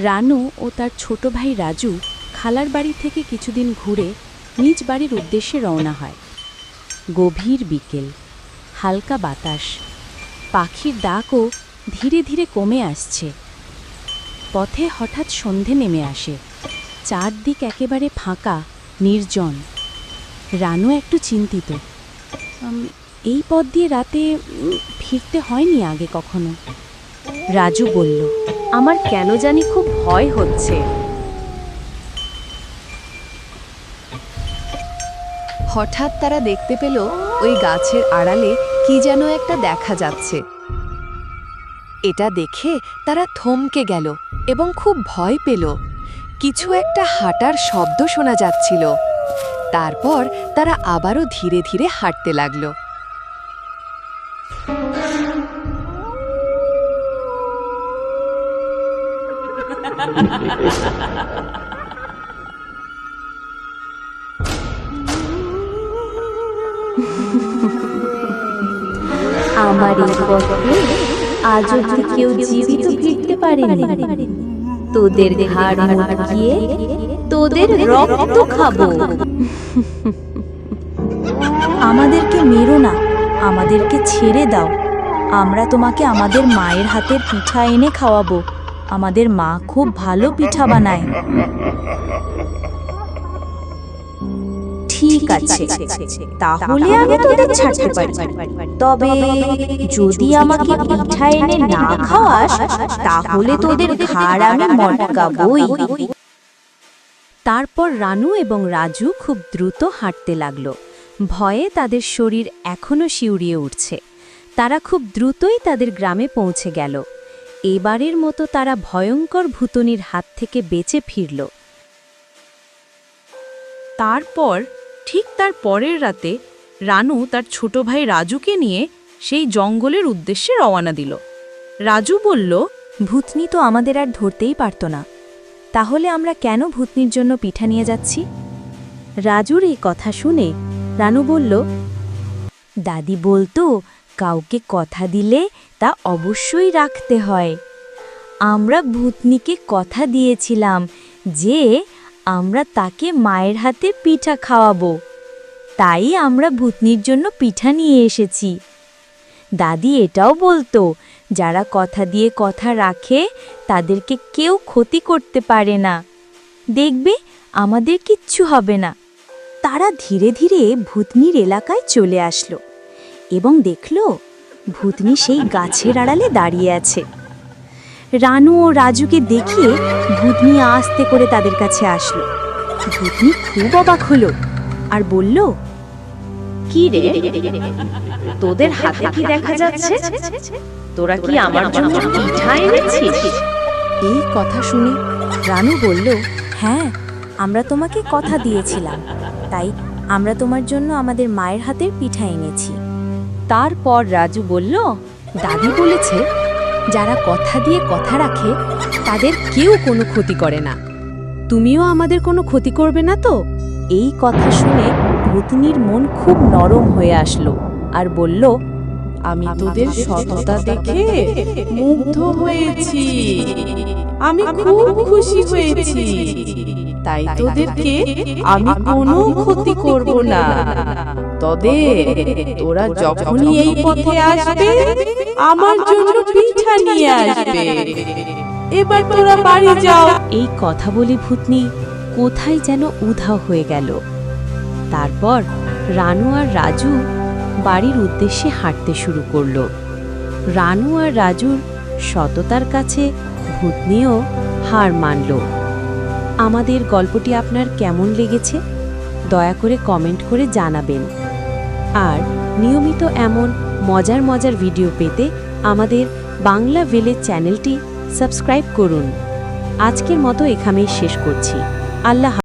রানু ও তার ছোট ভাই রাজু খালার বাড়ি থেকে কিছুদিন ঘুরে নিজ বাড়ির উদ্দেশ্যে রওনা হয়। গভীর বিকেল, হালকা বাতাস, পাখির ডাকও ধীরে ধীরে কমে আসছে। পথে হঠাৎ সন্ধে নেমে আসে, চারদিক একেবারে ফাঁকা, নির্জন। রানু একটু চিন্তিত। এই পথ দিয়ে রাতে ফিরতে হয়নি আগে কখনো। রাজু বলল, আমার কেন জানি খুব ভয় হচ্ছে। হঠাৎ তারা দেখতে পেল ওই গাছের আড়ালে কি যেন একটা দেখা যাচ্ছে। এটা দেখে তারা থমকে গেল এবং খুব ভয় পেল। কিছু একটা হাঁটার শব্দ শোনা যাচ্ছিল। তারপর তারা আবারও ধীরে ধীরে হাঁটতে লাগলো। আমার এই পথে আজ অবধি কেউ জীবিত ফিরতে পারেনি। তোদের ঘাড় মটকিয়ে তোদের রক্ত খাবো। আমাদেরকে মেরো না, আমাদেরকে ছেড়ে দাও। আমরা তোমাকে আমাদের মায়ের হাতের পিঠা এনে খাওয়াবো। আমাদের মা খুব ভালো পিঠা বানায়। ঠিক আছে, তাহলে আমি তোদের ছাড়তে পারি। তবে যদি আমাকে পিঠা এনে না খাওয়াস, তাহলে তোদের ঘাড় আমি মটকাবই। তারপর রানু এবং রাজু খুব দ্রুত হাঁটতে লাগলো। ভয়ে তাদের শরীর এখনো শিউরিয়ে উঠছে। তারা খুব দ্রুতই তাদের গ্রামে পৌঁছে গেল। এবারের মতো তারা ভয়ঙ্কর ভূতনির হাত থেকে বেঁচে ফিরল। তারপর ঠিক তার পরের রাতে রানু তার ছোট ভাই রাজুকে নিয়ে সেই জঙ্গলের উদ্দেশ্যে রওনা দিল। রাজু বলল, ভূতনি তো আমাদের আর ধরতেই পারত না, তাহলে আমরা কেন ভূতনির জন্য পিঠা নিয়ে যাচ্ছি? রাজুর এই কথা শুনে রানু বলল, দাদি বলতো কাউকে কথা দিলে তা অবশ্যই রাখতে হয়। আমরা ভূতনিকে কথা দিয়েছিলাম যে আমরা তাকে মায়ের হাতে পিঠা খাওয়াবো, তাই আমরা ভূতনির জন্য পিঠা নিয়ে এসেছি। দাদি এটাও বলতো, যারা কথা দিয়ে কথা রাখে তাদেরকে কেউ ক্ষতি করতে পারে না। দেখবে আমাদের কিচ্ছু হবে না। তারা ধীরে ধীরে ভূতনির এলাকায় চলে আসলো এবং দেখল ভূতনি সেই গাছের আড়ালে দাঁড়িয়ে আছে। রানু ও রাজুকে দেখিয়ে ভূতনি আস্তে করে তাদের কাছে আসলো। ভূতনি খুব অবাক হলো আর বলল, কি রে, তোদের হাতে কি দেখা যাচ্ছে? তোরা কি আমার জন্য পিঠা এনেছিস? এই কথা শুনে রানু বলল, হ্যাঁ, আমরা তোমাকে কথা দিয়েছিলাম, তাই আমরা তোমার জন্য আমাদের মায়ের হাতের পিঠা এনেছি। তারপর রাজু বলল, দাদি বলেছে যারা কথা দিয়ে কথা রাখে তাদের কেউ কোনো ক্ষতি করে না। তুমিও আমাদের কোনো ক্ষতি করবে না তো? এই কথা শুনে ভূতনির মন খুব নরম হয়ে আসলো আর বলল, আমি তোদের সততা দেখে মুগ্ধ হয়েছি। আমি খুব খুশি হয়েছি, তাই তোদেরকে আমি কোনো ক্ষতি করব না। তবে তোরা যখনই এই পথে আসবে আমার জন্য পিঠা নিয়ে আসবে। এবার তোরা বাড়ি যাও। এই কথা বলে ভূতনি কোথায় যেন উধাও হয়ে গেল। তারপর রানু আর রাজু বাড়ির উদ্দেশ্যে হাঁটতে শুরু করল। রানু আর রাজুর সততার কাছে ভূতনিও হার মানল। আমাদের গল্পটি আপনার কেমন লেগেছে দয়া করে কমেন্ট করে জানাবেন। আর নিয়মিত এমন মজার মজার ভিডিও পেতে আমাদের বাংলা ভিলেজ চ্যানেলটি সাবস্ক্রাইব করুন। আজকের মতো এখানেই শেষ করছি। আল্লাহ।